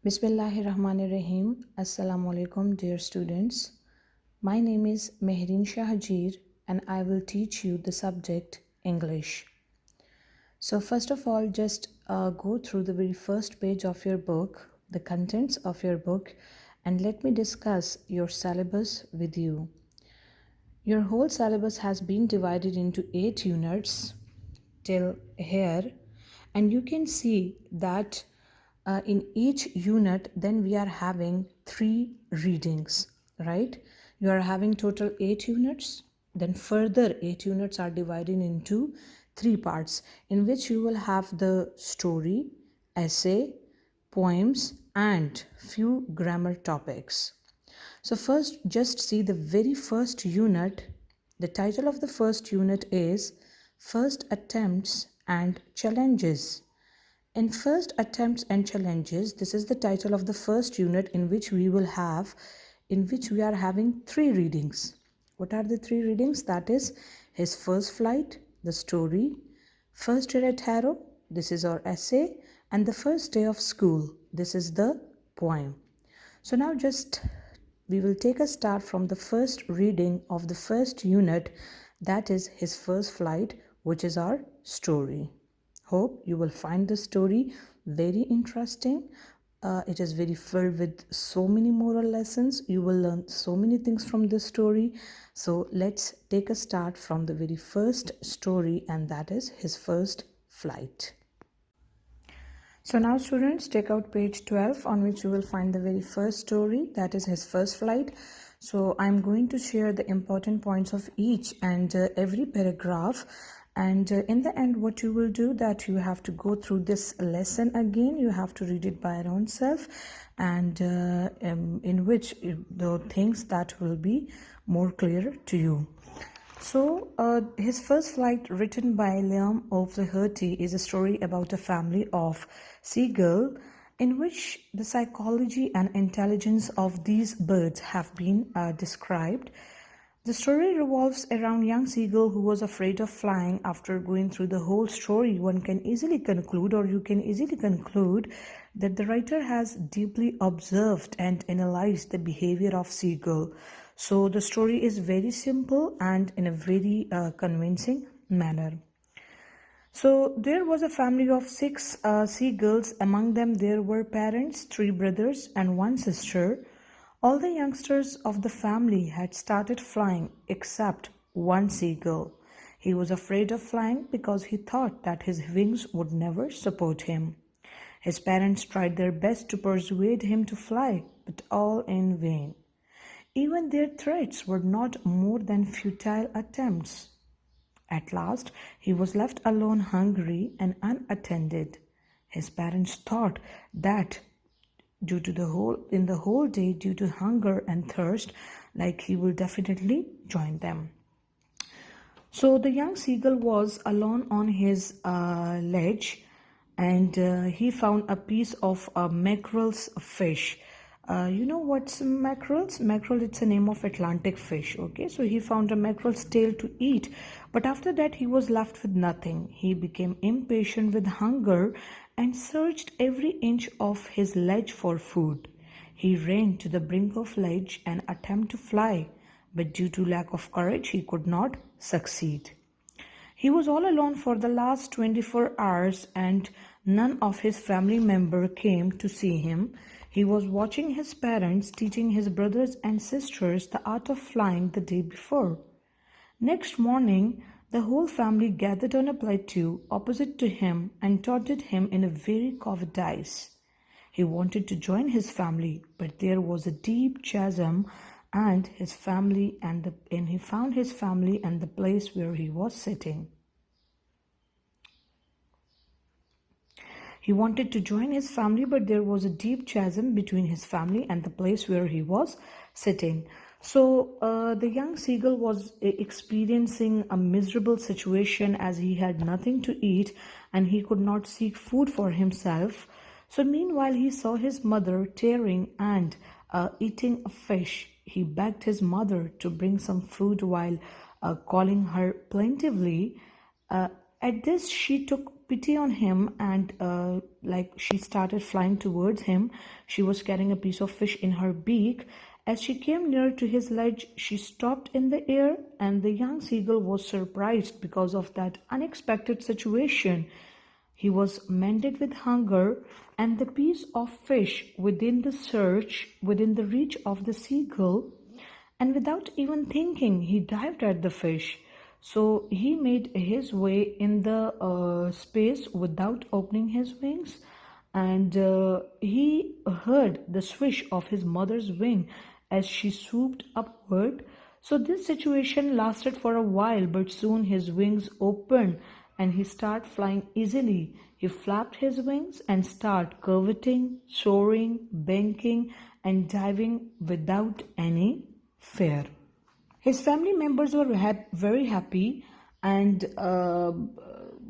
Bismillahirrahmanirrahim. Assalamu alaikum, dear students. My name is Mehrin Shahajir and I will teach you the subject English. So, first of all, just go through the very first page of your book, the contents of your book, and let me discuss your syllabus with you. Your whole syllabus has been divided into 8 units till here, and you can see that in each unit then we are having 3 readings, right? You are having total 8 units, then further 8 units are divided into 3 parts in which you will have the story, essay, poems and few grammar topics. So first, just see the very first unit. The title of the first unit is First Attempts and Challenges. In First Attempts and Challenges, this is the title of the first unit in which we are having 3 readings. What are the 3 readings? That is his first flight, the story, first day at Harrow, this is our essay, and the first day of school, this is the poem. So now just we will take a start from the first reading of the first unit, that is his first flight, which is our story. Hope you will find the story very interesting. It is very filled with so many moral lessons. You will learn so many things from this story. So let's take a start from the very first story, and that is his first flight. So now students, take out page 12 on which you will find the very first story, that is his first flight. So I'm going to share the important points of each and every paragraph, and in the end what you will do that you have to go through this lesson again. You have to read it by your own self, and in which the things that will be more clear to you. So, his first flight, written by Liam O'Flaherty, is a story about a family of seagull in which the psychology and intelligence of these birds have been described. The story revolves around a young seagull who was afraid of flying. After going through the whole story, one can easily conclude, or you can easily conclude, that the writer has deeply observed and analyzed the behavior of seagull. So the story is very simple and in a very convincing manner. So there was a family of 6 seagulls. Among them there were parents, 3 brothers and 1 sister. All the youngsters of the family had started flying except one seagull. He was afraid of flying because he thought that his wings would never support him. His parents tried their best to persuade him to fly, but all in vain. Even their threats were not more than futile attempts. At last, he was left alone, hungry and unattended. His parents thought that due to the whole day, due to hunger and thirst, like he will definitely join them. So the young seagull was alone on his ledge, and he found a piece of mackerel's fish. You know what's mackerels? Mackerel, it's a name of Atlantic fish. Okay, so he found a mackerel's tail to eat, but after that he was left with nothing. He became impatient with hunger and searched every inch of his ledge for food. He ran to the brink of ledge and attempted to fly, but due to lack of courage he could not succeed. He was all alone for the last 24 hours and none of his family members came to see him. He was watching his parents teaching his brothers and sisters the art of flying the day before. Next morning, the whole family gathered on a plateau opposite to him and taunted him in a very cowardice. He wanted to join his family, but there was a deep chasm and his family and he found his family and the place where he was sitting. He wanted to join his family, but there was a deep chasm between his family and the place where he was sitting. So the young seagull was experiencing a miserable situation as he had nothing to eat and he could not seek food for himself. So meanwhile he saw his mother tearing and eating a fish. He begged his mother to bring some food while calling her plaintively. At this, she took pity on him, and like she started flying towards him. She was carrying a piece of fish in her beak. As she came near to his ledge, she stopped in the air, and the young seagull was surprised because of that unexpected situation. He was mended with hunger, and the piece of fish within the reach of the seagull, and without even thinking, he dived at the fish. So he made his way in the space without opening his wings, and he heard the swish of his mother's wing as she swooped upward. So this situation lasted for a while, but soon his wings opened and he started flying easily. He flapped his wings and started curveting, soaring, banking, and diving without any fear. His family members were very happy, and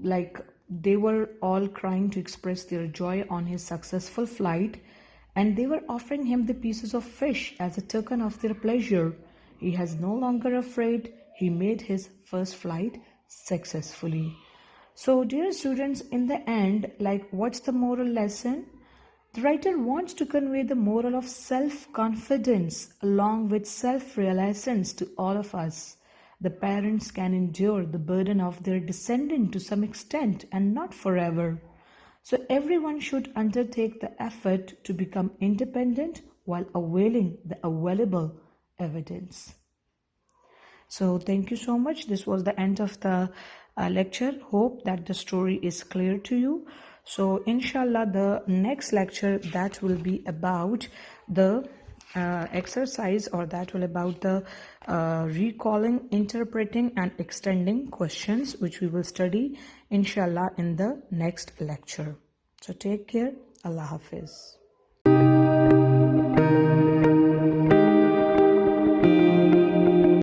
like they were all crying to express their joy on his successful flight, and they were offering him the pieces of fish as a token of their pleasure. He has no longer afraid. He made his first flight successfully. So, dear students, in the end, like, what's the moral lesson? The writer wants to convey the moral of self-confidence along with self-realizance to all of us. The parents can endure the burden of their descendant to some extent and not forever. So everyone should undertake the effort to become independent while availing the available evidence. So thank you so much. This was the end of the lecture. Hope that the story is clear to you. So inshallah, the next lecture, that will be about the exercise, or that will about the recalling, interpreting and extending questions, which we will study inshallah in the next lecture. So take care. Allah Hafiz.